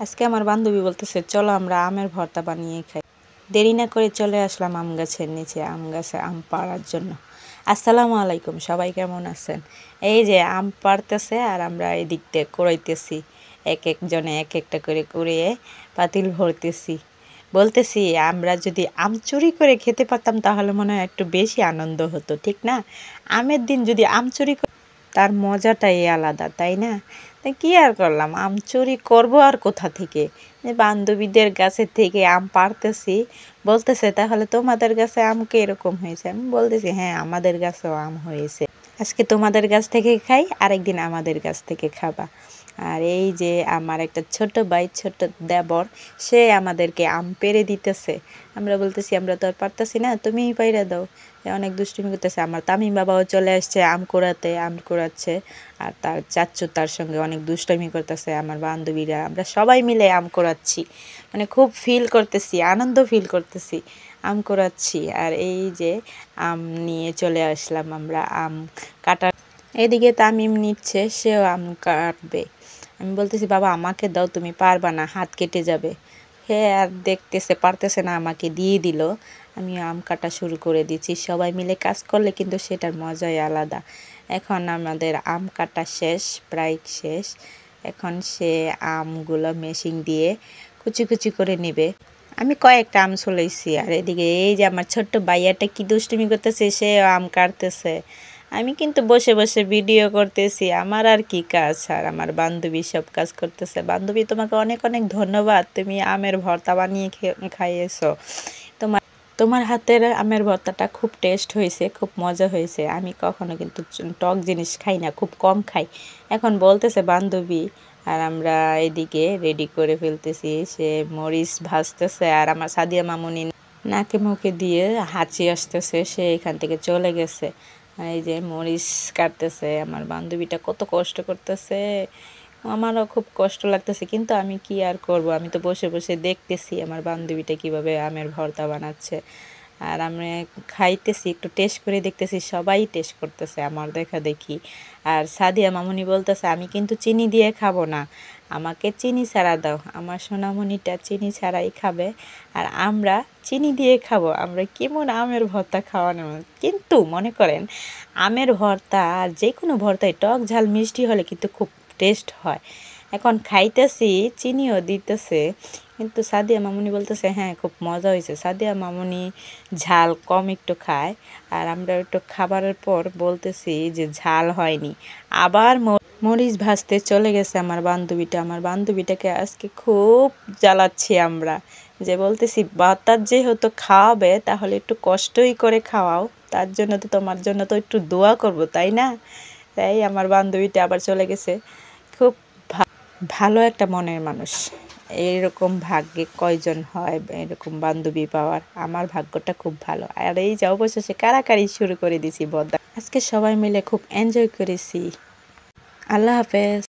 আজকে আমার বান্ধবী বলতেছে চলো আমরা আমের ভর্তা বানিয়ে খাই। দেরি না করে চলে আসলাম আম গাছের নিচে, আম গাছে আম পাড়ার জন্য। আসসালামু আলাইকুম, সবাই কেমন আছেন? এই যে আম পাড়তেছে আর আমরা এই দিক দিয়ে কুড়াইতেছি, এক একজনে এক একটা করে কুড়িয়ে পাতিল ভরতেছি। বলতেছি আমরা যদি আম চুরি করে খেতে পারতাম তাহলে মনে হয় একটু বেশি আনন্দ হতো, ঠিক না? আমের দিন যদি আম চুরি তার মজাটাই আলাদা, তাই না? তাই কি আর করলাম, আম চুরি করবো আর কোথা থেকে? যে বান্ধবীদের গাছের থেকে আম পাড়তেছি, বলতেছে তাহলে তোমাদের গাছে আম কি এরকম হয়েছে? আমি বলতেছি হ্যাঁ, আমাদের গাছেও আম হয়েছে। আজকে তোমাদের গাছ থেকে খাই, আরেকদিন আমাদের গাছ থেকে খাবা। আর এই যে আমার একটা ছোট ভাই, ছোট দেবর, সে আমাদেরকে আম পেড়ে দিতেছে। আমরা বলতেছি আমরা তো আর পারতেছি না, তুমিই পাইরা দাও। অনেক দুষ্টুমি করতেছে। আমার তামিম বাবাও চলে আসছে আম কুড়াতে, আম কুড়াচ্ছে। আর তার চাচ্চু তার সঙ্গে অনেক দুষ্টামি করতেছে। আমার বান্ধবীরা আমরা সবাই মিলে আম কুড়াচ্ছি, মানে খুব ফিল করতেছি, আনন্দ ফিল করতেছি, আম কুড়াচ্ছি। আর এই যে আম নিয়ে চলে আসলাম আমরা আম কাটার। এদিকে তামিম নিচ্ছে, সেও আম কাটবে। আমি বলতেছি বাবা আমাকে দাও, তুমি পারবা না, হাত কেটে যাবে। হে আর দেখতেছে পারতেছে না, আমাকে দিয়ে দিল। আমি আম কাটা শুরু করে দিচ্ছি। সবাই মিলে কাজ করলে কিন্তু সেটার মজাই আলাদা। এখন আমাদের আম কাটা শেষ, প্রায় শেষ। এখন সে আমগুলো মেশিন দিয়ে কুচি কুচি করে নেবে। আমি কয়েকটা আম ছুলাইছি। আর এদিকে এই যে আমার ছোট্ট ভাইয়াটা কি দুষ্টুমি করতেছে, সে আম কাটতেছে। আমি কিন্তু বসে বসে ভিডিও করতেছি, আমার আর কি কাজ। আর আমার বান্ধবী সব কাজ করতেছে। বান্ধবী তোমাকে অনেক অনেক ধন্যবাদ, তুমি আমের ভর্তা বানিয়ে খাইয়েছো। তোমার তোমার হাতের আমের ভর্তাটা খুব টেস্ট হয়েছে, খুব মজা হয়েছে। আমি কখনো কিন্তু টক জিনিস খাই না, খুব কম খাই। এখন বলতেছে বান্ধবী, আর আমরা এদিকে রেডি করে ফেলতেছি। সে মরিচ ভাজতেছে আর আমার সাদিয়া মামুনি নাকে মুখে দিয়ে হাঁচি আসতেছে, সে এখান থেকে চলে গেছে। এই যে মরিচ কাটতেছে, আমার বান্ধবীটা কত কষ্ট করতেছে, আমারও খুব কষ্ট লাগতেছে। কিন্তু আমি কি আর করব, আমি তো বসে বসে দেখতেছি আমার বান্ধবীটা কিভাবে আমের ভর্তা বানাচ্ছে। আর আমি খাইতেছি, একটু টেস্ট করে দেখতেছি, সবাই টেস্ট করতেছে আমার দেখা দেখি। আর সাদিয়া মামুনি বলতেছে আমি কিন্তু চিনি দিয়ে খাবো না, আমাকে চিনি ছাড়া দাও। আমার সোনামণিটা চিনি ছাড়াই খাবে, আর আমরা চিনি দিয়ে খাবো। আমরা কেমন আমের ভর্তা খাওয়ানো! কিন্তু মনে করেন আমের ভর্তা আর যে কোনো ভর্তায় টক ঝাল মিষ্টি হলে কিন্তু খুব টেস্ট হয়। এখন খাইতেছি, চিনিও দিতেছে, কিন্তু সাদিয়া মামুনি বলতেছে হ্যাঁ খুব মজা হয়েছে। সাদিয়া মামুনি ঝাল কম একটু খায়, আর আমরা একটু খাবারের পর বলতেছি যে ঝাল হয়নি। আবার মরিচ ভাজতে চলে গেছে আমার বান্ধবীটা। আমার বান্ধবীটাকে আজকে খুব জ্বালাচ্ছি আমরা, যে বলতেছি ভাতার যেহেতু খাওয়াবে তাহলে একটু কষ্টই করে খাওয়াও, তার জন্য তো তোমার জন্য তো একটু দোয়া করব, তাই না? তাই আমার বান্ধবীটা আবার চলে গেছে। খুব ভালো একটা মনের মানুষ। এইরকম ভাগ্যে কয়জন হয় এরকম বান্ধবী পাওয়ার? আমার ভাগ্যটা খুব ভালো। আর এই যে অবশেষে কাড়াকাড়ি শুরু করে দিছি বদ্দা। আজকে সবাই মিলে খুব এনজয় করেছি। আল্লাহ হাফেজ।